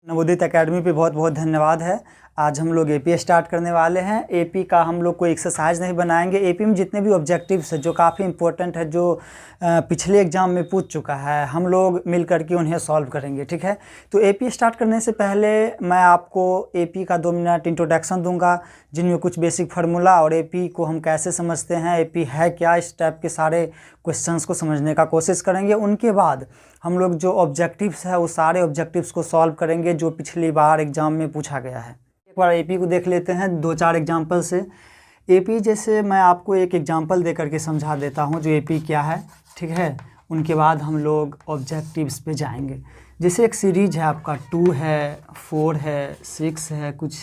नवोदित एकेडमी पे बहुत बहुत धन्यवाद है। आज हम लोग एपी स्टार्ट करने वाले हैं। एपी का हम लोग कोई एक्सरसाइज नहीं बनाएंगे। एपी में जितने भी ऑब्जेक्टिव्स है जो काफ़ी इंपॉर्टेंट है, जो पिछले एग्जाम में पूछ चुका है, हम लोग मिल करके उन्हें सॉल्व करेंगे। ठीक है, तो एपी स्टार्ट करने से पहले मैं आपको एपी का 2 मिनट इंट्रोडक्शन दूंगा, जिनमें कुछ बेसिक फार्मूला और एपी को हम कैसे समझते हैं, एपी है क्या, इस टाइप के सारे क्वेश्चंस को समझने का कोशिश करेंगे। उनके बाद हम लोग जो ऑब्जेक्टिव्स है वो सारे ऑब्जेक्टिव्स को सॉल्व करेंगे जो पिछली बार एग्जाम में पूछा गया है। एक बार एपी को देख लेते हैं 2-4 एग्जाम्पल से। एपी जैसे मैं आपको एक एग्जाम्पल दे करके समझा देता हूँ जो एपी क्या है, ठीक है। उनके बाद हम लोग ऑब्जेक्टिव्स पे जाएंगे। जैसे एक सीरीज है आपका 2 है, 4 है, 6 है, कुछ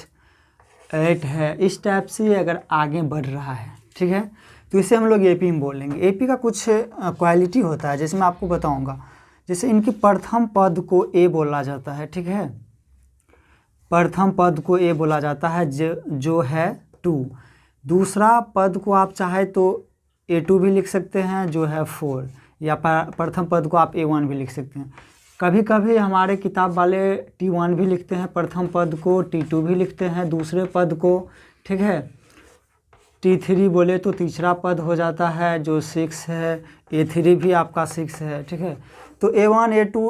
8 है, इस टाइप से अगर आगे बढ़ रहा है, ठीक है, तो इसे हम लोग एपी में बोलेंगे। एपी का कुछ क्वालिटी होता है, जैसे मैं आपको बताऊँगा। जैसे इनके प्रथम पद को ए बोला जाता है, ठीक है, प्रथम पद को ए बोला जाता है जो है 2। दूसरा पद को आप चाहे तो A2 भी लिख सकते हैं जो है 4, या प्रथम पद को आप A1 भी लिख सकते हैं। कभी कभी हमारे किताब वाले T1 भी लिखते हैं, प्रथम पद को T2 भी लिखते हैं, दूसरे पद को, ठीक है। T3 बोले तो तीसरा पद हो जाता है जो 6 है, A3 भी आपका 6 है, ठीक है। तो A1, A2,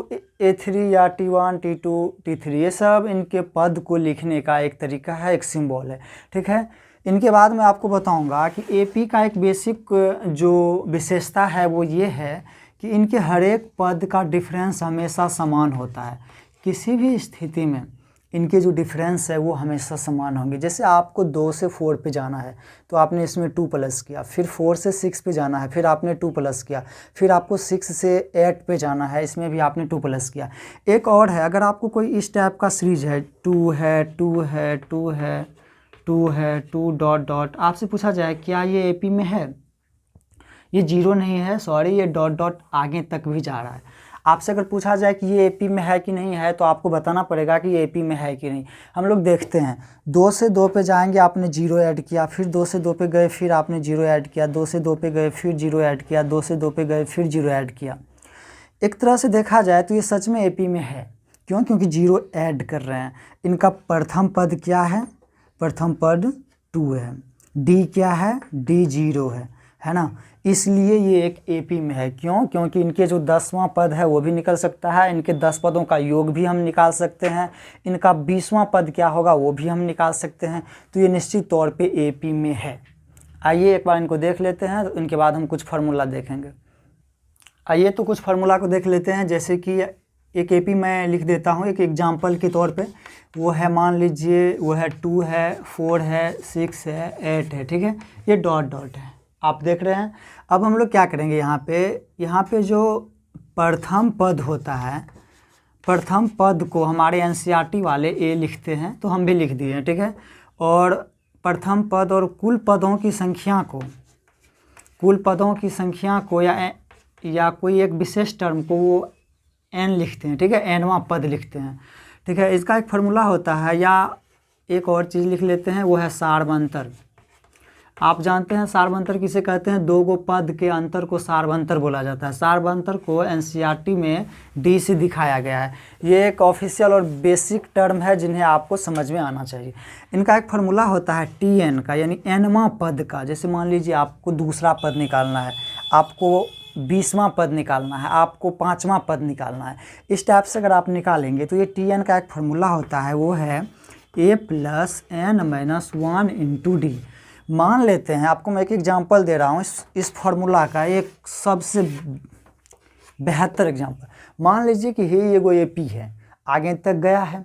A3 या T1, T2, T3 ये सब इनके पद को लिखने का एक तरीका है, एक सिंबल है, ठीक है। इनके बाद मैं आपको बताऊंगा कि एपी का एक बेसिक जो विशेषता है वो ये है कि इनके हर एक पद का डिफरेंस हमेशा समान होता है। किसी भी स्थिति में इनके जो डिफरेंस है वो हमेशा समान होंगे। जैसे आपको 2 से 4 पे जाना है तो आपने इसमें 2 प्लस किया, फिर 4 से 6 पे जाना है, फिर आपने 2 प्लस किया, फिर आपको 6 से 8 पे जाना है, इसमें भी आपने 2 प्लस किया। एक और है, अगर आपको कोई इस टाइप का सीरीज है 2 है, 2 है, 2 है, 2 है, 2 डॉट डॉट, आपसे पूछा जाए क्या ये एपी में है, ये 0 नहीं है, सॉरी, ये डॉट डॉट आगे तक भी जा रहा है। आपसे अगर पूछा जाए कि ये एपी में है कि नहीं है तो आपको बताना पड़ेगा कि ये एपी में है कि नहीं। हम लोग देखते हैं, 2 से 2 पे जाएंगे, आपने 0 ऐड किया, फिर 2 से 2 पे गए, फिर आपने 0 ऐड किया, 2 से 2 पे गए, फिर 0 ऐड किया, 2 से 2 पे गए, फिर 0 ऐड किया। एक तरह से देखा जाए तो ये सच में एपी में है। क्यों? क्योंकि 0 ऐड कर रहे हैं। इनका प्रथम पद क्या है? प्रथम पद 2 है। डी क्या है? डी 0 है ना। इसलिए ये एक एपी में है। क्यों? क्योंकि इनके जो 10वां पद है वो भी निकल सकता है, इनके 10 पदों का योग भी हम निकाल सकते हैं, इनका 20वां पद क्या होगा वो भी हम निकाल सकते हैं। तो ये निश्चित तौर पे एपी में है। आइए एक बार इनको देख लेते हैं, तो इनके बाद हम कुछ फार्मूला देखेंगे। आइए तो कुछ फार्मूला को देख लेते हैं। जैसे कि एक एपी मैं लिख देता हूँ एक एग्जाम्पल के तौर पे। वो है, मान लीजिए वो है 2 है, 4 है, 6 है, 8 है, ठीक है। ये डॉट डॉट है, आप देख रहे हैं। अब हम लोग क्या करेंगे, यहाँ पे जो प्रथम पद होता है, प्रथम पद को हमारे एनसीईआरटी वाले ए लिखते हैं, तो हम भी लिख दिए हैं, ठीक है। और प्रथम पद और कुल पदों की संख्या को या कोई एक विशेष टर्म को वो एन लिखते हैं, ठीक है, एनवां पद लिखते हैं, ठीक है। इसका एक फार्मूला होता है, या एक और चीज़ लिख लेते हैं, वो है सारवंतर। आप जानते हैं सारवंतर किसे कहते हैं? 2 गो पद के अंतर को सारवंतर बोला जाता है। सारवंतर को एनसीईआरटी में डी से दिखाया गया है। ये एक ऑफिशियल और बेसिक टर्म है जिन्हें आपको समझ में आना चाहिए। इनका एक फार्मूला होता है टीएन का, यानी एनवां पद का। जैसे मान लीजिए आपको दूसरा पद निकालना है, आपको 20वां पद निकालना है, आपको 5वां पद निकालना है। इस टाइप से अगर आप निकालेंगे तो ये टीएन का एक फार्मूला होता है, वो है a + n - 1 × d। मान लेते हैं, आपको मैं एक एग्जांपल दे रहा हूँ इस फार्मूला का, एक सबसे बेहतर एग्जांपल। मान लीजिए कि ये वो एपी है, आगे तक गया है।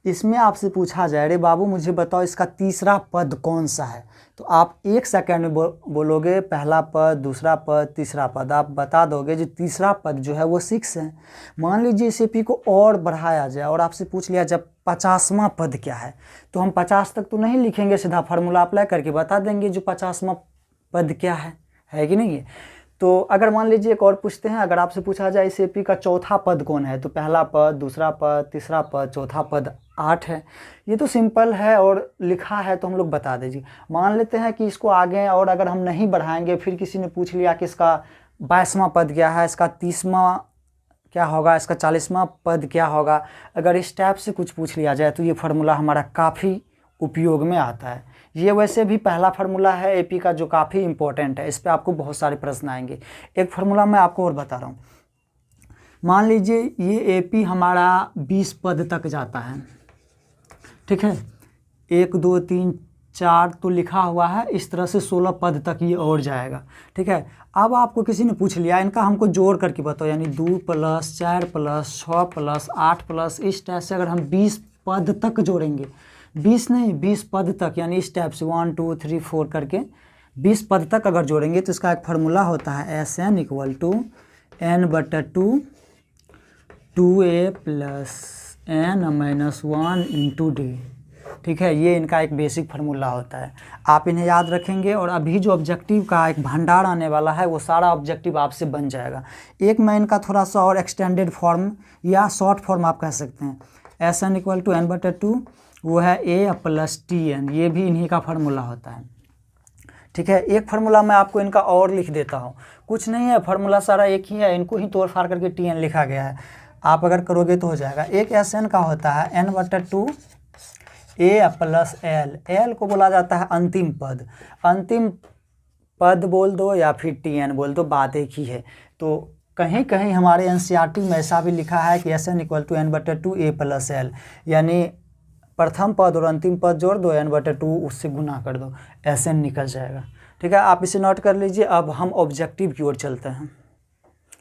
इसमें आपसे पूछा जाए, अरे बाबू मुझे बताओ इसका तीसरा पद कौन सा है, तो आप 1 सेकंड में बोलोगे पहला पद, दूसरा पद, तीसरा पद, आप बता दोगे जो तीसरा पद जो है वो 6 है। मान लीजिए इस एपी को और बढ़ाया जाए और आपसे पूछ लिया जब 50वां पद क्या है, तो हम 50 तक तो नहीं लिखेंगे, सीधा फार्मूला अप्लाई करके बता देंगे जो 50वां पद क्या है कि नहीं है। तो अगर मान लीजिए एक और पूछते हैं, अगर आपसे पूछा जाए इस एपी का चौथा पद कौन है, तो पहला पद, दूसरा पद, तीसरा पद, चौथा पद 8 है। ये तो सिंपल है और लिखा है तो हम लोग बता दीजिए। मान लेते हैं कि इसको आगे और अगर हम नहीं बढ़ाएंगे, फिर किसी ने पूछ लिया कि इसका 22वां पद क्या है, इसका 30वां क्या होगा, इसका 40वां पद क्या होगा। अगर इस टाइप से कुछ पूछ लिया जाए तो ये फार्मूला हमारा काफ़ी उपयोग में आता है। ये वैसे भी पहला फार्मूला है एपी का जो काफ़ी इंपॉर्टेंट है, इस पर आपको बहुत सारे प्रश्न आएंगे। एक फार्मूला मैं आपको और बता रहा हूँ, मान लीजिए ये एपी हमारा 20 पद तक जाता है, ठीक है, 1 2 3 4 तो लिखा हुआ है, इस तरह से 16 पद तक ये और जाएगा, ठीक है। अब आपको किसी ने पूछ लिया इनका हमको जोड़ करके बताओ, यानी 2 + 4 + 6 + 8 + इस टाइप से अगर हम 20 पद तक जोड़ेंगे, 20 नहीं 20 पद तक, यानी इस टाइप से 1 2 3 4 करके 20 पद तक अगर जोड़ेंगे तो इसका एक फार्मूला होता है SN = n/2 2a + n - 1 × d, ठीक है। ये इनका एक बेसिक फार्मूला होता है, आप इन्हें याद रखेंगे और अभी जो ऑब्जेक्टिव का एक भंडार आने वाला है वो सारा ऑब्जेक्टिव आपसे बन जाएगा। एक मैं इनका थोड़ा सा और एक्सटेंडेड फॉर्म या शॉर्ट फॉर्म आप कह सकते हैं, SN = n/2 वो है a + TN, ये भी इन्हीं का फार्मूला होता है, ठीक है। एक फार्मूला मैं आपको इनका और लिख देता हूँ, कुछ नहीं है, फार्मूला सारा एक ही है, इनको ही तोड़ फाड़ करके TN लिखा गया है, आप अगर करोगे तो हो जाएगा। एक SN का होता है n/2 a + L, L को बोला जाता है अंतिम पद, अंतिम पद बोल दो या फिर TN बोल दो, बात एक ही है। तो कहीं कहीं हमारे NCERT में ऐसा भी लिखा है कि SN = n/2 a + L, यानी प्रथम पद और अंतिम पद जोड़ दो, n/2 उससे गुना कर दो, SN निकल जाएगा, ठीक है। आप इसे नोट कर लीजिए। अब हम ऑब्जेक्टिव की ओर चलते हैं।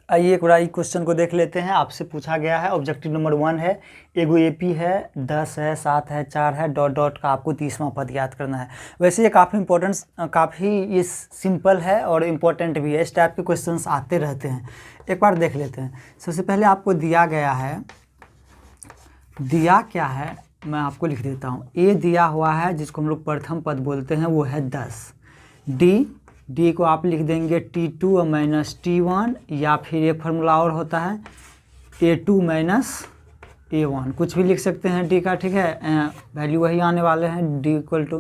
आइए एक बार क्वेश्चन को देख लेते हैं। आपसे पूछा गया है, ऑब्जेक्टिव नंबर 1 है, एगो एपी है, 10 है, 7 है, 4 है, डॉट डॉट का आपको 30वां पद याद करना है। वैसे ये काफ़ी इंपॉर्टेंट, काफ़ी ये सिंपल है और इम्पोर्टेंट भी है, इस टाइप के क्वेश्चंस आते रहते हैं। एक बार देख लेते हैं। सबसे पहले आपको दिया गया है, दिया क्या है मैं आपको लिख देता हूँ। ए दिया हुआ है जिसको हम लोग प्रथम पद बोलते हैं, वो है 10। डी को आप लिख देंगे T2 - T1, या फिर ये फार्मूला और होता है A2 - A1, कुछ भी लिख सकते हैं डी का, ठीक है। वैल्यू वही आने वाले हैं, डी इक्वल टू,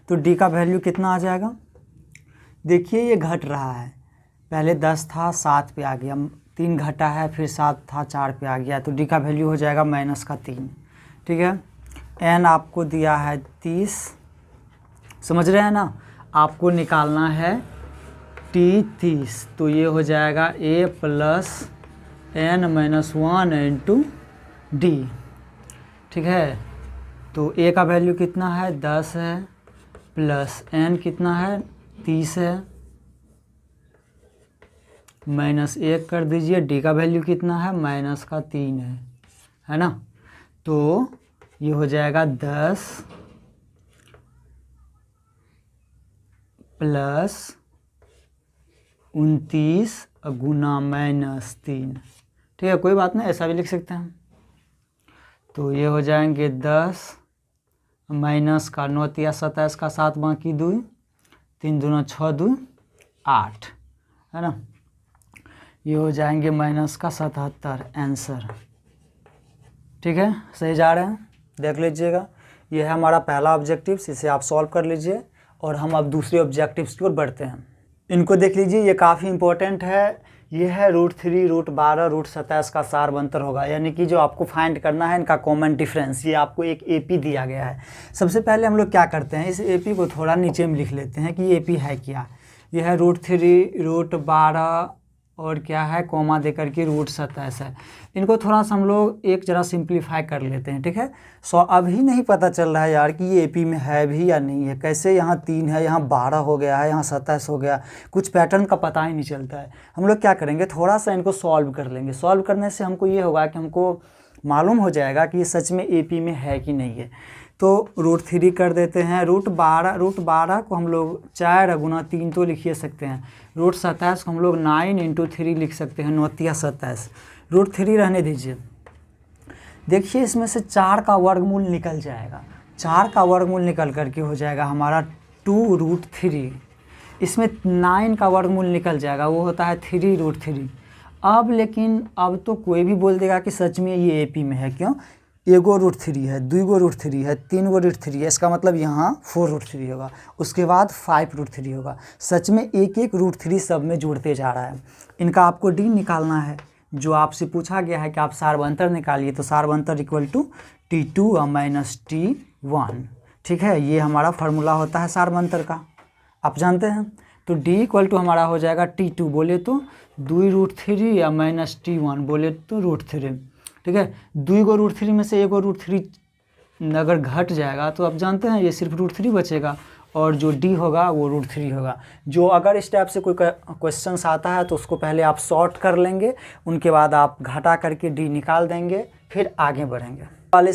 तो डी का वैल्यू कितना आ जाएगा, देखिए ये घट रहा है, पहले 10 था 7 पे आ गया, 3 घटा है, फिर 7 था 4 पे आ गया, तो डी का वैल्यू हो जाएगा -3, ठीक है। एन आपको दिया है 30, समझ रहे हैं ना, आपको निकालना है T30, तो ये हो जाएगा A + n - 1 × D, ठीक है। तो A का वैल्यू कितना है 10 है, प्लस n कितना है 30 है, -1 कर दीजिए, D का वैल्यू कितना है -3 है ना। तो ये हो जाएगा 10 + 29 गुना -3, ठीक है, कोई बात नहीं, ऐसा भी लिख सकते हैं। तो ये हो जाएंगे 10 माइनस का 9 × 27 का 7 बाकी 2, 3 दूना 6 2 8, है ना। ये हो जाएंगे -77 आंसर, ठीक है, सही जा रहे हैं, देख लीजिएगा। ये है हमारा पहला ऑब्जेक्टिव, इसे आप सॉल्व कर लीजिए और हम अब दूसरे ऑब्जेक्टिव्स की ओर बढ़ते हैं। इनको देख लीजिए, ये काफ़ी इंपॉर्टेंट है। ये है √3, √12, √27 का सार बंतर होगा, यानी कि जो आपको फाइंड करना है इनका कॉमन डिफरेंस। ये आपको एक एपी दिया गया है। सबसे पहले हम लोग क्या करते हैं, इस एपी को थोड़ा नीचे में लिख लेते हैं कि ये एपी है क्या। ये है √3, √12 और क्या है कॉमा दे करके √27 है। इनको थोड़ा सा हम लोग एक जरा सिंप्लीफाई कर लेते हैं, ठीक है। सो अभी नहीं पता चल रहा है यार कि ये एपी में है भी या नहीं है, कैसे यहाँ 3 है, यहाँ 12 हो गया है, यहाँ 27 हो गया, कुछ पैटर्न का पता ही नहीं चलता है। हम लोग क्या करेंगे, थोड़ा सा इनको सॉल्व कर लेंगे। सॉल्व करने से हमको ये होगा कि हमको मालूम हो जाएगा कि ये सच में एपी में है कि नहीं है। तो √3 कर देते हैं, √12 को हम लोग 4 गुना 3 तो लिखिए सकते हैं, √27 को हम लोग 9 × 3 लिख सकते हैं, 9 × 27, √3 रहने दीजिए। देखिए इसमें से 4 का वर्गमूल निकल जाएगा, 4 का वर्गमूल निकल करके हो जाएगा हमारा 2√3। इसमें 9 का वर्गमूल निकल जाएगा, वो होता है 3√3। अब लेकिन अब तो कोई भी बोल देगा कि सच में ये एपी में है, क्यों, एगो √3 है, 2 √3 है, 3 √3 है, इसका मतलब यहाँ 4√3 होगा, उसके बाद 5√3 होगा। सच में एक एक √3 सब में जुड़ते जा रहा है। इनका आपको डी निकालना है, जो आपसे पूछा गया है कि आप सार्वंतर निकालिए, तो सार्वंतर equal to T2 minus T1। ठीक है, ये हमारा फार्मूला होता है सार्वंतर का, आप जानते हैं। तो D इक्वल टू हमारा हो जाएगा T2 बोले तो 2√3 या माइनस T1 बोले तो √3। ठीक है, 2 को √3 में से 1 को √3 अगर घट जाएगा तो आप जानते हैं ये सिर्फ √3 बचेगा, और जो D होगा वो √3 होगा। जो अगर इस टाइप से कोई क्वेश्चन आता है तो उसको पहले आप सॉर्ट कर लेंगे, उनके बाद आप घटा करके D निकाल देंगे, फिर आगे बढ़ेंगे। वाले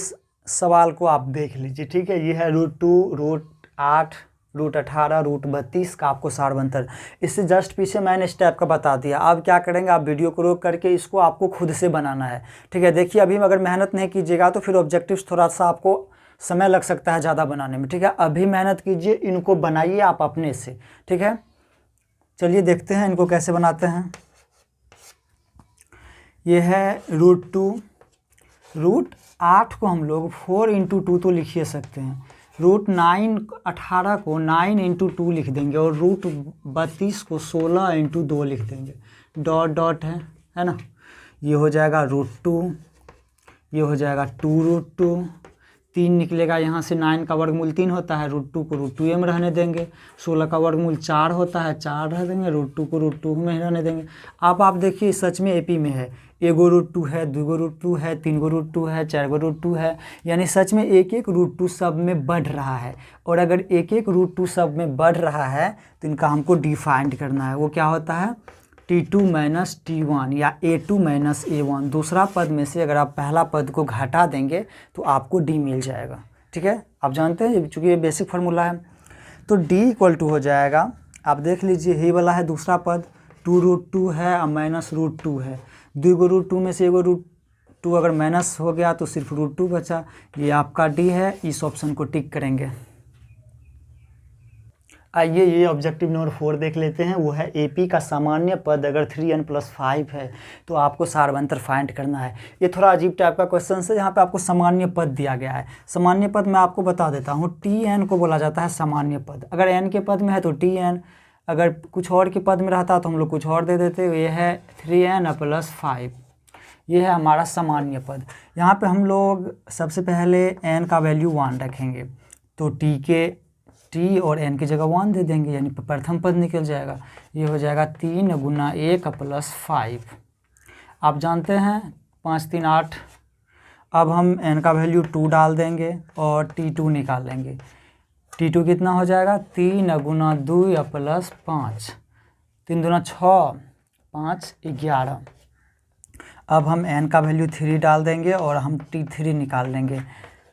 सवाल को आप देख लीजिए। ठीक है, ये है √2, √8, √18, √32 का आपको सार्वंतर। इससे जस्ट पीछे मैंने इस टाइप का बता दिया। अब क्या करेंगे, आप वीडियो को रोक करके इसको आपको खुद से बनाना है। ठीक है, देखिए अभी अगर मेहनत नहीं कीजिएगा तो फिर ऑब्जेक्टिव्स थोड़ा सा आपको समय लग सकता है ज़्यादा बनाने में। ठीक है, अभी मेहनत कीजिए, इनको बनाइए आप अपने से। ठीक है, चलिए देखते हैं इनको कैसे बनाते हैं। ये है √2, √8 को हम लोग 4 × 2 तो लिख ही सकते हैं। √9 18 को 9 × 2 लिख देंगे, और √32 को 16 × 2 लिख देंगे। डॉट डॉट है ना। ये हो जाएगा √2, ये हो जाएगा 2√2, 3 निकलेगा यहाँ से। 9 का वर्गमूल 3 होता है, √2 को √2 में रहने देंगे। 16 का वर्गमूल 4 होता है, 4 रह देंगे, √2 को √2 में रहने देंगे। आप देखिए सच में एपी में है, 1 गो √2 है, 2 गो √2 है, 3 गो √2 है, 4 गो √2 है, यानी सच में एक एक √2 सब में बढ़ रहा है। और अगर एक एक √2 सब में बढ़ रहा है तो इनका हमको डिफाइंड करना है। वो क्या होता है, T2 माइनस T1 या A2 माइनस A1। दूसरा पद में से अगर आप पहला पद को घटा देंगे तो आपको D मिल जाएगा। ठीक है, आप जानते हैं चूँकि ये बेसिक फार्मूला है। तो D इक्वल टू हो जाएगा, आप देख लीजिए यही वाला है दूसरा पद, 2√2 है और माइनस √2 है। 2 को √2 में से 1 को √2 अगर माइनस हो गया तो सिर्फ √2 बचा। ये आपका D है, इस ऑप्शन को टिक करेंगे। आइए ये ऑब्जेक्टिव नंबर 4 देख लेते हैं। वो है एपी का सामान्य पद अगर 3n+5 है तो आपको सार्वंतर फाइंड करना है। ये थोड़ा अजीब टाइप का क्वेश्चन है, जहाँ पे आपको सामान्य पद दिया गया है। सामान्य पद मैं आपको बता देता हूँ, Tn को बोला जाता है सामान्य पद। अगर n के पद में है तो Tn, अगर कुछ और के पद में रहता तो हम लोग कुछ और दे देते। ये है 3n+5, ये है हमारा सामान्य पद। यहाँ पे हम लोग सबसे पहले n का वैल्यू 1 रखेंगे, तो t और n की जगह 1 दे देंगे, यानी प्रथम पद निकल जाएगा। ये हो जाएगा 3 × 1 + 5। आप जानते हैं 5 3 8। अब हम n का वैल्यू 2 डाल देंगे और T2 निकाल लेंगे। T2 कितना हो जाएगा, 3 × 2 + 5, 3 दूना 6, 5 11। अब हम n का वैल्यू 3 डाल देंगे और हम T3 निकाल लेंगे।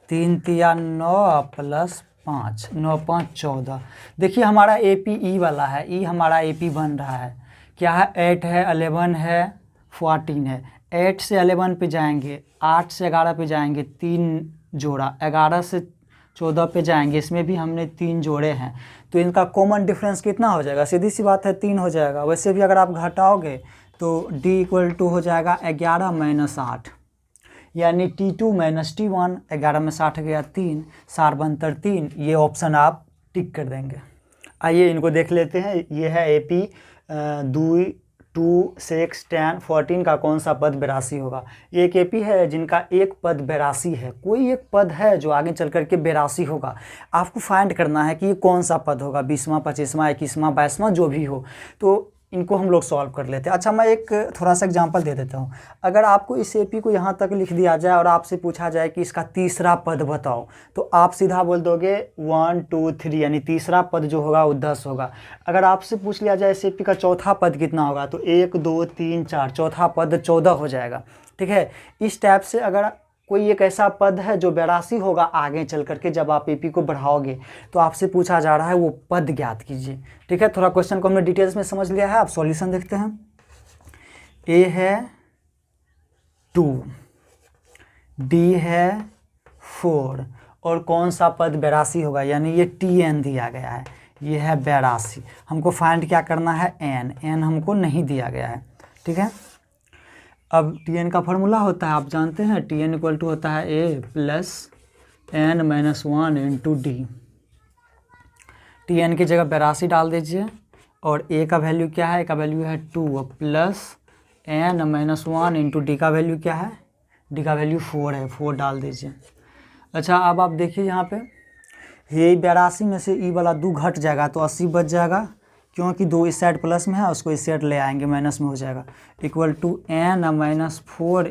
3 3 9 + 5, 9 5 14। देखिए हमारा AP E वाला है, E हमारा AP बन रहा है। क्या है, 8 है, 11 है, 14 है। 8 से 11 पे जाएंगे, 8 से 11 पे जाएंगे, 3 जोड़ा, 11 से 14 पे जाएंगे, इसमें भी हमने 3 जोड़े हैं। तो इनका कॉमन डिफरेंस कितना हो जाएगा, सीधी सी बात है 3 हो जाएगा। वैसे भी अगर आप घटाओगे तो D इक्वल टू हो जाएगा 11 - 8, यानी T2 माइनस T1। 11 में 60 गया 3, सार्वंतर 3। ये ऑप्शन आप टिक कर देंगे। आइए इनको देख लेते हैं। ये है AP 2 2 6 10 14 का कौन सा पद 82 होगा। एक AP है जिनका एक पद 82 है। कोई एक पद है जो आगे चल करके 82 होगा। आपको फाइंड करना है कि ये कौन सा पद होगा, 20वां 25वां 21वां 22वां जो भी हो। तो इनको हम लोग सॉल्व कर लेते हैं। अच्छा, मैं एक थोड़ा सा एग्जांपल दे देता हूँ। अगर आपको इस AP को यहाँ तक लिख दिया जाए और आपसे पूछा जाए कि इसका तीसरा पद बताओ, तो आप सीधा बोल दोगे 1 2 3, यानी तीसरा पद जो होगा वो 10 होगा। अगर आपसे पूछ लिया जाए इस AP का चौथा पद कितना होगा, तो 1 2 3 4, चौथा पद 14 हो जाएगा। ठीक है, इस टाइप से अगर कोई एक ऐसा पद है जो 82 होगा, आगे चल करके जब आप AP को बढ़ाओगे तो आपसे पूछा जा रहा है वो पद ज्ञात कीजिए। ठीक है, थोड़ा क्वेश्चन को हमने डिटेल्स में समझ लिया है। आप सॉल्यूशन देखते हैं। A है 2, D है 4, और कौन सा पद 82 होगा, यानी ये Tn दिया गया है, ये है 82। हमको फाइंड क्या करना है, n हमको नहीं दिया गया है। ठीक है, अब Tn का फार्मूला होता है, आप जानते हैं, Tn इक्वल टू होता है A + n - 1 × D। Tn की जगह 82 डाल दीजिए, और A का वैल्यू क्या है, A का वैल्यू है 2 + n माइनस 1 इंटू डी का वैल्यू क्या है, डी का वैल्यू 4 है, 4 डाल दीजिए। अच्छा अब आप देखिए यहाँ पे ये 82 में से ई वाला 2 घट जाएगा तो 80 बच जाएगा, क्योंकि 2 इस साइड प्लस में है, उसको इस साइड ले आएंगे माइनस में हो जाएगा, equal to n minus 4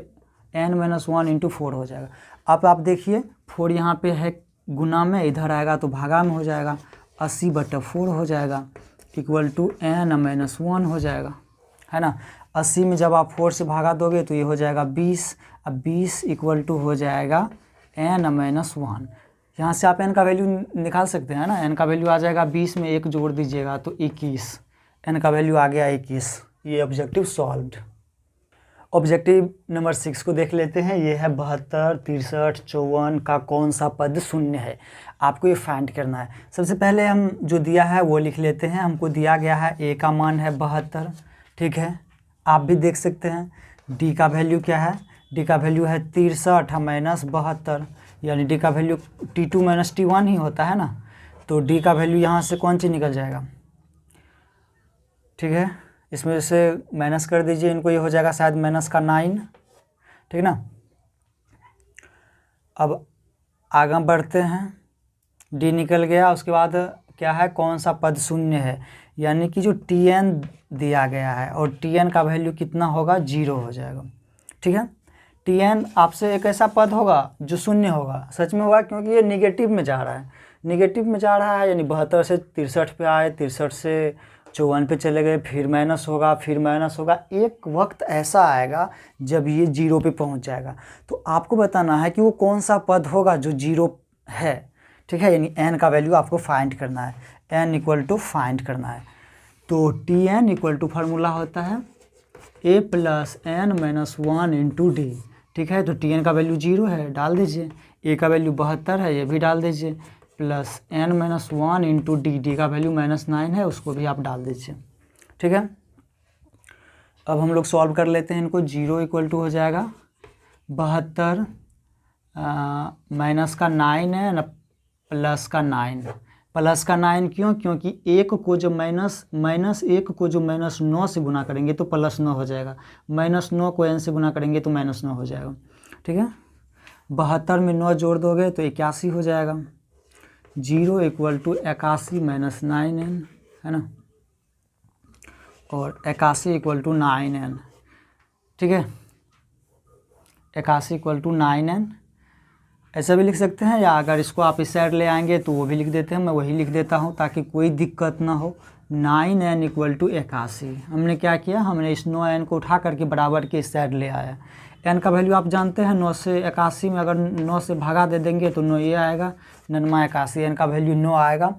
n minus 1 into 4 हो जाएगा। अब आप देखिए 4 यहाँ पे है गुना में, इधर आएगा तो भागा में हो जाएगा, 80/4 हो जाएगा, इक्वल टू n माइनस 1 हो जाएगा, है ना। 80 में जब आप 4 से भागा दोगे तो ये हो जाएगा 20, अब 20 इक्वल टू हो जाएगा n माइनस 1। यहाँ से आप n का वैल्यू निकाल सकते हैं ना, n का वैल्यू आ जाएगा 20 में 1 जोड़ दीजिएगा तो 21, n का वैल्यू आ गया 21। ये ऑब्जेक्टिव सॉल्व्ड। ऑब्जेक्टिव नंबर 6 को देख लेते हैं। ये है 72, 63, 54 का कौन सा पद शून्य है, आपको ये फाइंड करना है। सबसे पहले हम जो दिया है वो लिख लेते हैं। हमको दिया गया है a का मान है 72, ठीक है, आप भी देख सकते हैं। d का वैल्यू क्या है, d का वैल्यू है 63 माइनस 72, यानी d का वैल्यू t2 माइनस t1 ही होता है ना, तो d का वैल्यू यहाँ से कौन सी निकल जाएगा, ठीक है, इसमें से माइनस कर दीजिए इनको, ये हो जाएगा शायद माइनस का 9, ठीक ना। अब आगे बढ़ते हैं, d निकल गया, उसके बाद क्या है, कौन सा पद शून्य है, यानी कि जो tn दिया गया है और tn का वैल्यू कितना होगा, 0 हो जाएगा, ठीक है। tn आपसे एक ऐसा पद होगा जो शून्य होगा, सच में होगा, क्योंकि ये निगेटिव में जा रहा है, निगेटिव में जा रहा है, यानी 72 से 63 पे आए, 63 से 54 पे चले गए, फिर माइनस होगा, फिर माइनस होगा, एक वक्त ऐसा आएगा जब ये 0 पे पहुंच जाएगा। तो आपको बताना है कि वो कौन सा पद होगा जो 0 है, ठीक है, यानी n का वैल्यू आपको फाइंड करना है, n इक्वल टू फाइंड करना है। तो tn इक्वल टू फार्मूला होता है a plus n minus 1 into D, ठीक है। तो tn का वैल्यू 0 है, डाल दीजिए, a का वैल्यू 72 है, ये भी डाल दीजिए, plus n minus 1 into D, D का वैल्यू -9 है, उसको भी आप डाल दीजिए, ठीक है। अब हम लोग सॉल्व कर लेते हैं इनको। 0 इक्वल टू हो जाएगा 72 माइनस का 9 है ना, प्लस का 9, प्लस का 9 क्यों, क्योंकि एक को जो -1 को जो -9 से गुना करेंगे तो +9 हो जाएगा, -9 को n से गुना करेंगे तो -9 हो जाएगा, ठीक है। 72 में 9 जोड़ दोगे तो 81 हो जाएगा। 0 इक्वल टू 81 माइनस 9n, है ना, और 81 इक्वल टू 9n, ठीक है, 81 इक्वल टू 9n ऐसा भी लिख सकते हैं, या अगर इसको आप इस साइड ले आएंगे तो वो भी लिख देते हैं, मैं वही लिख देता हूँ ताकि कोई दिक्कत ना हो। 9n इक्वल टू 81, हमने क्या किया, हमने इस 9n को उठा करके बराबर के इस साइड ले आया। n का वैल्यू आप जानते हैं, 9 से 81 में अगर 9 से भागा दे देंगे तो 9 ये आएगा, 9 81, n का वैल्यू 9 आएगा।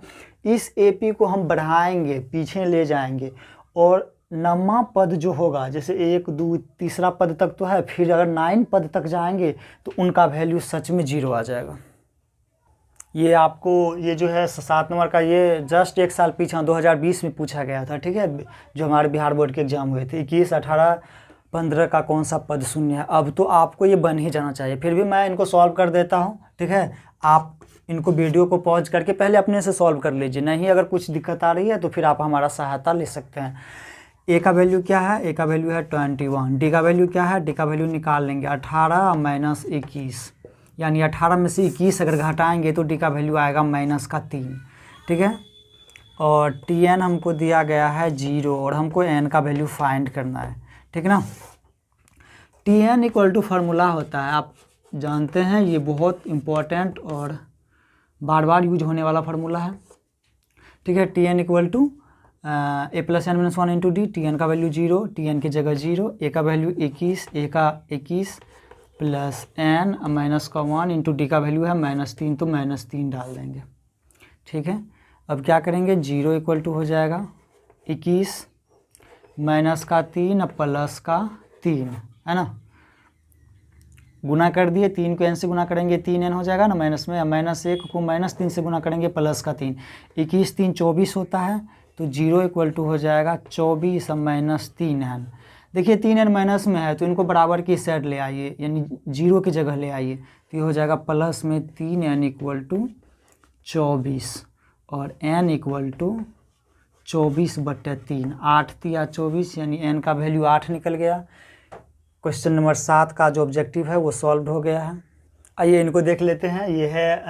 इस AP को हम बढ़ाएंगे, पीछे ले जाएंगे, और 9वां पद जो होगा, जैसे 1 2 तीसरा पद तक तो है, फिर अगर 9 पद तक जाएंगे तो उनका वैल्यू सच में 0 आ जाएगा। ये आपको ये जो है 7 नंबर का, ये जस्ट 1 साल पीछे 2020 में पूछा गया था, ठीक है, जो हमारे बिहार बोर्ड के एग्ज़ाम हुए थे। 21, 18, 15 का कौन सा पद शून्य है। अब तो आपको ये बन ही जाना चाहिए, फिर भी मैं इनको सॉल्व कर देता हूँ, ठीक है। आप इनको वीडियो को पॉज करके पहले अपने से सॉल्व कर लीजिए, नहीं अगर कुछ दिक्कत आ रही है तो फिर आप हमारा सहायता ले सकते हैं। ए का वैल्यू क्या है, ए का वैल्यू है 21, डी का वैल्यू क्या है, डी का वैल्यू निकाल लेंगे 18 माइनस 21, यानी 18 में से 21 अगर घटाएंगे तो डी का वैल्यू आएगा -3, ठीक है। और tn हमको दिया गया है 0 और हमको n का वैल्यू फाइंड करना है, ठीक है ना। tn इक्वल टू फार्मूला होता है, आप जानते हैं, ये बहुत इम्पोर्टेंट और बार बार यूज होने वाला फार्मूला है, ठीक है। tn equal to a plus n minus 1 into D, tn का वैल्यू 0, tn की जगह 0, a का वैल्यू 21, a का 21 प्लस n माइनस का 1 इंटू डी का वैल्यू है -3, तो -3 डाल देंगे, ठीक है। अब क्या करेंगे, 0 इक्वल टू हो जाएगा 21 माइनस का 3 प्लस का 3, है ना, गुना कर दिए, 3 को n से गुना करेंगे 3n हो जाएगा ना, माइनस में -1 को -3 से गुना करेंगे प्लस का 3, 21 3 24 होता है, तो 0 इक्वल टू हो जाएगा 24 माइनस 3n। देखिए 3n माइनस में है तो इनको बराबर की साइड ले आइए, यानी 0 की जगह ले आइए, तो ये हो जाएगा प्लस में 3n इक्वल टू 24 और n इक्वल टू 24/3, 8 तिया 24 यानी n का वैल्यू 8 निकल गया। क्वेश्चन नंबर 7 का जो ऑब्जेक्टिव है वो सॉल्व हो गया है। आइए इनको देख लेते हैं। ये है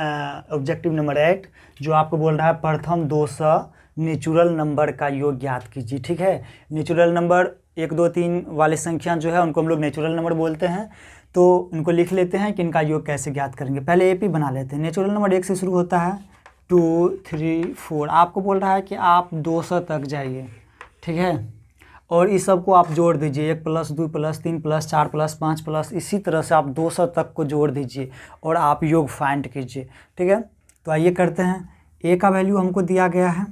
ऑब्जेक्टिव नंबर 8 जो आपको बोल रहा है प्रथम 200 नेचुरल नंबर का योग ज्ञात कीजिए। ठीक है, नेचुरल नंबर 1 2 3 वाले संख्या जो है उनको हम लोग नेचुरल नंबर बोलते हैं। तो इनको लिख लेते हैं कि इनका योग कैसे ज्ञात करेंगे। पहले एपी बना लेते हैं। नेचुरल नंबर 1 से शुरू होता है, 2 3 4। आपको बोल रहा है कि आप 200 तक जाइए। ठीक है, और इस सब को आप जोड़ दीजिए, 1 + 2 + 3 + 4 + 5 + इसी तरह से आप 200 तक को जोड़ दीजिए और आप योग फाइंड कीजिए। ठीक है, तो आइए करते हैं। ए का वैल्यू हमको दिया गया है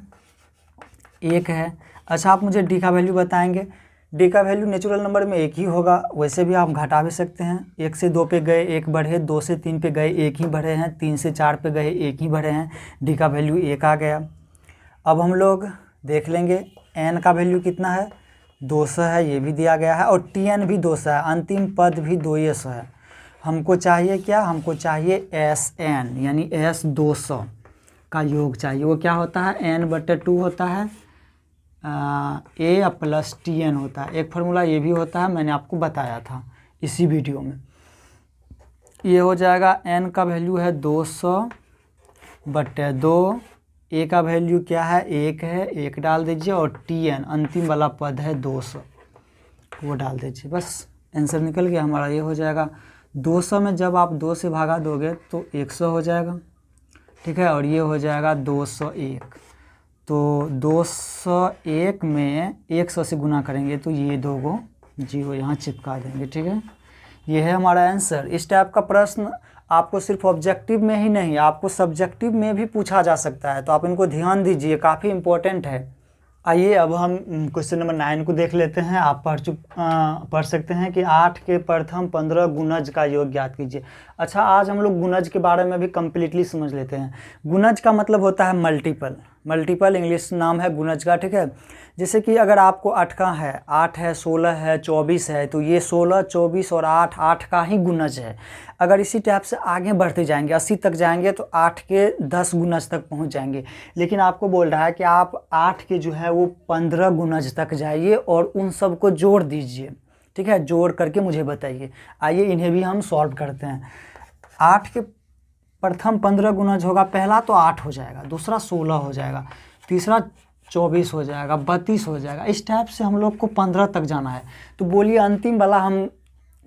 1 है। अच्छा, आप मुझे डी का वैल्यू बताएंगे। डी का वैल्यू नेचुरल नंबर में 1 ही होगा, वैसे भी आप घटा भी सकते हैं। 1 से 2 पे गए 1 बढ़े, 2 से 3 पे गए 1 ही बढ़े हैं, 3 से 4 पे गए 1 ही बढ़े हैं। डी का वैल्यू 1 आ गया। अब हम लोग देख लेंगे एन का वैल्यू कितना है, 200 है, ये भी दिया गया है। और टी एन भी 200 है, अंतिम पद भी 200 है। हमको चाहिए क्या, हमको चाहिए एस एन यानी एस 200 का योग चाहिए। वो क्या होता है, n/2 होता है, ए + TN होता है। एक फार्मूला ये भी होता है, मैंने आपको बताया था इसी वीडियो में। ये हो जाएगा n का वैल्यू है 200/2, ए का वैल्यू क्या है 1 है, 1 डाल दीजिए, और TN अंतिम वाला पद है 200 वो डाल दीजिए। बस आंसर निकल गया हमारा। ये हो जाएगा 200 में जब आप 2 से भागा दोगे तो 100 हो जाएगा। ठीक है, और ये हो जाएगा 201। तो 201 में 100 से गुना करेंगे तो ये 2 गो 0 यहाँ चिपका देंगे। ठीक है, ये है हमारा आंसर। इस टाइप का प्रश्न आपको सिर्फ ऑब्जेक्टिव में ही नहीं, आपको सब्जेक्टिव में भी पूछा जा सकता है, तो आप इनको ध्यान दीजिए, काफ़ी इम्पोर्टेंट है। आइए अब हम क्वेश्चन नंबर 9 को देख लेते हैं। आप पढ़ सकते हैं कि 8 के प्रथम 15 गुणज का योग ज्ञात कीजिए। अच्छा, आज हम लोग गुणज के बारे में भी कम्प्लीटली समझ लेते हैं। गुणज का मतलब होता है मल्टीपल, मल्टीपल इंग्लिश नाम है गुणज का। ठीक है, जैसे कि अगर आपको 8 का है, 8 है, 16 है, 24 है, तो ये 16, 24 और 8 का ही गुणज है। अगर इसी टाइप से आगे बढ़ते जाएंगे 80 तक जाएंगे तो 8 के 10 गुणज तक पहुंच जाएंगे। लेकिन आपको बोल रहा है कि आप 8 के जो है वो 15 गुणज तक जाइए और उन सब को जोड़ दीजिए। ठीक है, जोड़ करके मुझे बताइए। आइए इन्हें भी हम सॉल्व करते हैं। 8 के प्रथम 15 गुणज होगा, पहला तो 8 हो जाएगा, दूसरा 16 हो जाएगा, तीसरा 24 हो जाएगा, 32 हो जाएगा। इस टाइप से हम लोग को 15 तक जाना है। तो बोलिए अंतिम वाला हम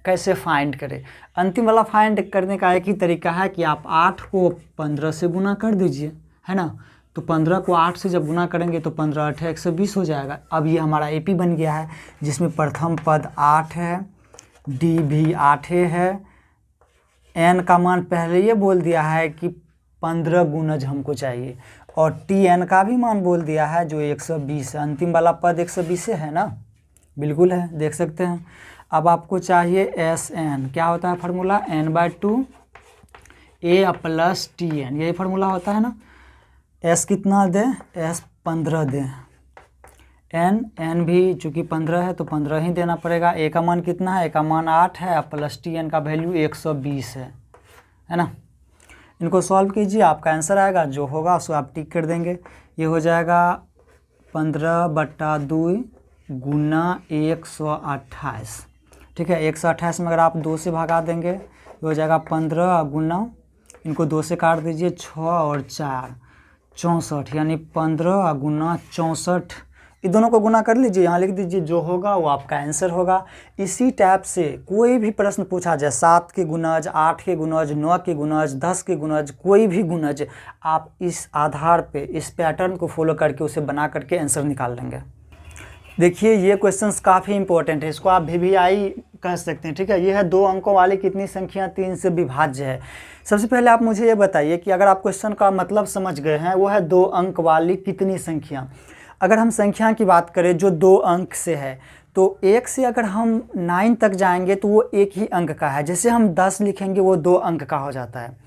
कैसे फाइंड करें। अंतिम वाला फाइंड करने का एक ही तरीका है कि आप 8 को 15 से गुना कर दीजिए, है ना। तो 15 को 8 से जब गुना करेंगे तो 15 8 120 हो जाएगा। अब ये हमारा एपी बन गया है, जिसमें प्रथम पद 8 है, डी भी 8 है, एन का मान पहले ये बोल दिया है कि 15 गुणज हमको चाहिए, और टी एन का भी मान बोल दिया है जो 120 है। अंतिम वाला पद 120 है ना, बिल्कुल है, देख सकते हैं। अब आपको चाहिए एस एन, क्या होता है फार्मूला, n/2 ए + TN, यही फार्मूला होता है ना। एस कितना दें, एस 15 दें, एन भी चूँकि 15 है तो 15 ही देना पड़ेगा। ए का मान कितना है, ए का मान 8 है, + TN का वैल्यू 120 है ना। इनको सॉल्व कीजिए, आपका आंसर आएगा, जो होगा उसको आप टिक कर देंगे। ये हो जाएगा 15/2 गुना 128। ठीक है, 128 में अगर आप 2 से भगा देंगे तो हो जाएगा 15 गुना, इनको 2 से काट दीजिए, 6 और 4 64, यानी 15 गुना 64। ये दोनों को गुना कर लीजिए, यहाँ लिख दीजिए, जो होगा वो आपका आंसर होगा। इसी टाइप से कोई भी प्रश्न पूछा जाए, 7 के गुणज, 8 के गुणज, 9 के गुणज, 10 के गुणज, कोई भी गुणज, आप इस आधार पे, इस पैटर्न को फॉलो करके उसे बना करके आंसर निकाल लेंगे। देखिए ये क्वेश्चंस काफ़ी इंपॉर्टेंट है, इसको आप VVI कह सकते हैं। ठीक है, ये है 2 अंकों वाली कितनी संख्या 3 से विभाज्य है। सबसे पहले आप मुझे ये बताइए कि अगर आप क्वेश्चन का मतलब समझ गए हैं, वो है 2 अंक वाली कितनी संख्या। अगर हम संख्या की बात करें जो 2 अंक से है, तो 1 से अगर हम 9 तक जाएंगे तो वो 1 ही अंक का है। जैसे हम 10 लिखेंगे वो 2 अंक का हो जाता है।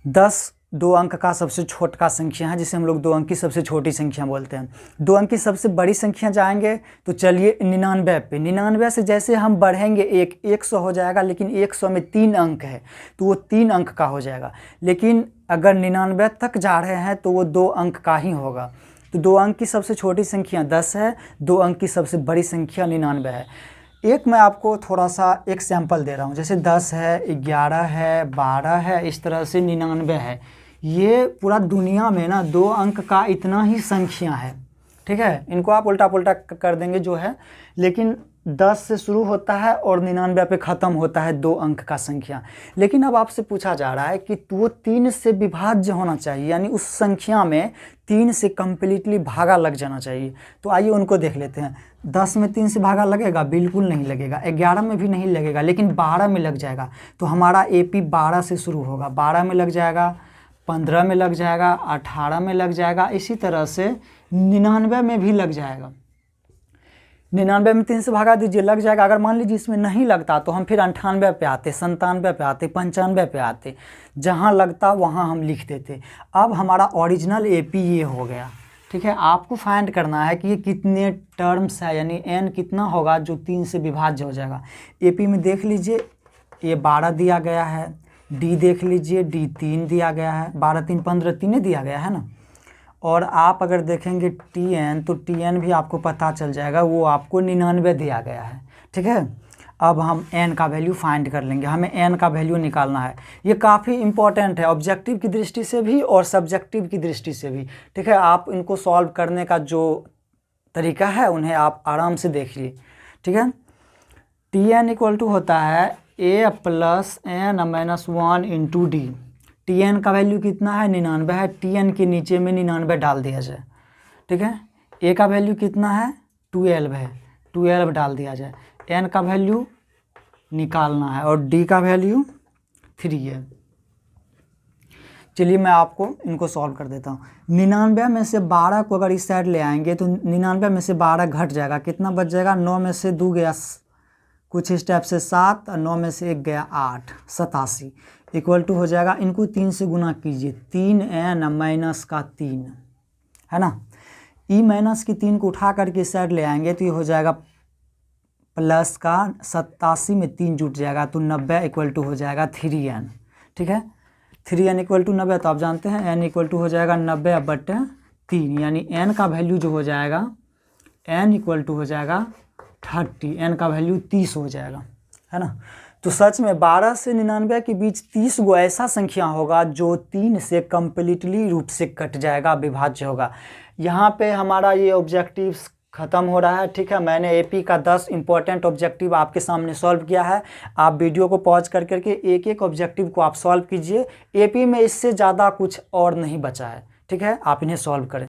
10 2 अंक का सबसे छोटा संख्या है, जिसे हम लोग 2 अंक की सबसे छोटी संख्या बोलते हैं। 2 अंक की सबसे बड़ी संख्या जाएंगे तो चलिए 99 पे। 99 से जैसे हम बढ़ेंगे 100 हो जाएगा, लेकिन 100 में 3 अंक है तो वो 3 अंक का हो जाएगा। लेकिन अगर 99 तक जा रहे हैं तो वो 2 अंक का ही होगा। तो 2 अंक की सबसे छोटी संख्या 10 है, 2 अंक की सबसे बड़ी संख्या 99 है। एक मैं आपको थोड़ा सा एक सैंपल दे रहा हूँ, जैसे 10 है, 11 है, 12 है, इस तरह से 99 है। ये पूरा दुनिया में ना 2 अंक का इतना ही संख्या है, ठीक है। इनको आप उल्टा पुल्टा कर देंगे जो है, लेकिन 10 से शुरू होता है और 99 पे ख़त्म होता है 2 अंक का संख्या। लेकिन अब आपसे पूछा जा रहा है कि वो 3 से विभाज्य होना चाहिए, यानी उस संख्या में 3 से कम्प्लीटली भागा लग जाना चाहिए। तो आइए उनको देख लेते हैं। 10 में 3 से भागा लगेगा? बिल्कुल नहीं लगेगा। 11 में भी नहीं लगेगा, लेकिन 12 में लग जाएगा। तो हमारा AP 12 से शुरू होगा, 12 में लग जाएगा, 15 में लग जाएगा, 18 में लग जाएगा, इसी तरह से 99 में भी लग जाएगा। 99 में 3 से भागा दीजिए, लग जाएगा। अगर मान लीजिए इसमें नहीं लगता तो हम फिर 98 पे आते, 97 पे आते, 95 पे आते, जहाँ लगता वहाँ हम लिख देते। अब हमारा ओरिजिनल AP ये हो गया, ठीक है। आपको फाइंड करना है कि ये कितने टर्म्स है, यानी n कितना होगा जो 3 से विभाज्य हो जाएगा। AP में देख लीजिए, ये 12 दिया गया है। D देख लीजिए, D 3 दिया गया है, 12 3 15, 3 दिया गया है ना। और आप अगर देखेंगे TN, तो TN भी आपको पता चल जाएगा, वो आपको 99 दिया गया है, ठीक है। अब हम n का वैल्यू फाइंड कर लेंगे, हमें n का वैल्यू निकालना है। ये काफ़ी इंपॉर्टेंट है, ऑब्जेक्टिव की दृष्टि से भी और सब्जेक्टिव की दृष्टि से भी, ठीक है। आप इनको सॉल्व करने का जो तरीका है उन्हें आप आराम से देखिए, ठीक है। TN इक्वल टू होता है A + n - 1 × D। TN का वैल्यू कितना है? 99 है। TN के नीचे में 99 डाल दिया जाए, ठीक है। A का वैल्यू कितना है? 12 है, 12 डाल दिया जाए। N का वैल्यू निकालना है और D का वैल्यू 3 है। चलिए मैं आपको इनको सॉल्व कर देता हूँ। 99 में से 12 को अगर इस साइड ले आएंगे तो 99 में से 12 घट जाएगा, कितना बच जाएगा? 9 में से 2 गया कुछ स्टेप से 7, और 9 में से 1 गया 8, 87 इक्वल टू हो जाएगा। इनको 3 से गुना कीजिए, 3n - 3 है ना। E माइनस की 3 को उठा करके इस साइड ले आएंगे तो ये हो जाएगा प्लस का 87 में 3 जुट जाएगा, तो 90 इक्वल टू हो जाएगा 3n, ठीक है। 3n इक्वल टू 90, तो आप जानते हैं n इक्वल टू हो जाएगा 90/3, यानी n का वैल्यू जो हो जाएगा, n इक्वल टू हो जाएगा 30, n का वैल्यू 30 हो जाएगा, है ना। तो सच में 12 से 99 के बीच 30 गो ऐसा संख्या होगा जो 3 से कम्प्लीटली रूप से कट जाएगा, विभाज्य होगा। यहाँ पे हमारा ये ऑब्जेक्टिव ख़त्म हो रहा है, ठीक है। मैंने AP का 10 इंपॉर्टेंट ऑब्जेक्टिव आपके सामने सॉल्व किया है। आप वीडियो को पॉज कर करके एक एक ऑब्जेक्टिव को आप सॉल्व कीजिए। AP में इससे ज़्यादा कुछ और नहीं बचा है, ठीक है। आप इन्हें सॉल्व करें।